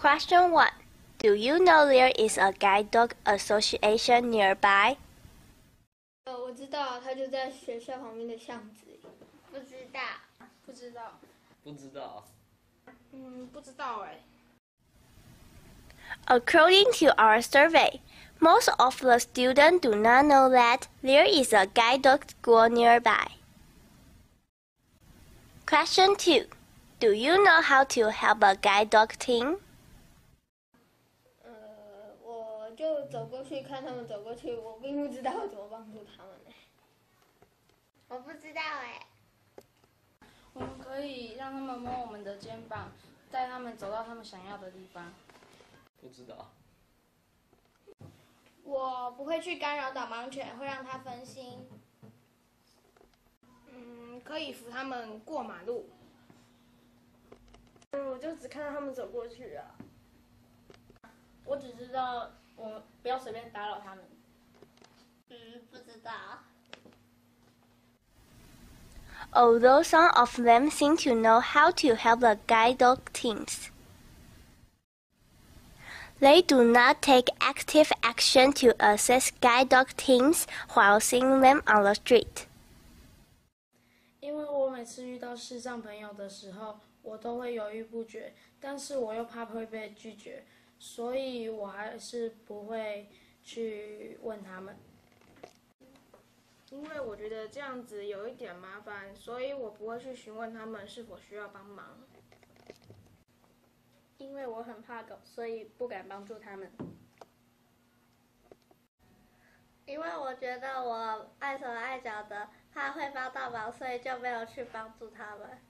Question 1. Do you know there is a guide dog association nearby? 我知道，它就在学校旁边的巷子里。不知道。不知道。不知道。不知道哎。According to our survey, most of the students do not know that there is a guide dog school nearby. Question 2. Do you know how to help a guide dog team? 我就走过去看他们走过去，我并不知道怎么帮助他们。我不知道哎。我们可以让他们摸我们的肩膀，带他们走到他们想要的地方。不知道。我不会去干扰导盲犬，会让它分心。可以扶他们过马路。我就只看到他们走过去啊。我只知道我们不要随便打扰他们。不知道。Although some of them seem to know how to help the guide dog teams, they do not take active action to assist guide dog teams while seeing them on the street. 因为我每次遇到视障朋友的时候，我都会犹豫不决，但是我又怕会被拒绝，所以我还是不会去问他们。因为我觉得这样子有一点麻烦，所以我不会去询问他们是否需要帮忙。因为我很怕狗，所以不敢帮助他们。因为我觉得我碍手碍脚的，怕会帮到忙，所以就没有去帮助他们。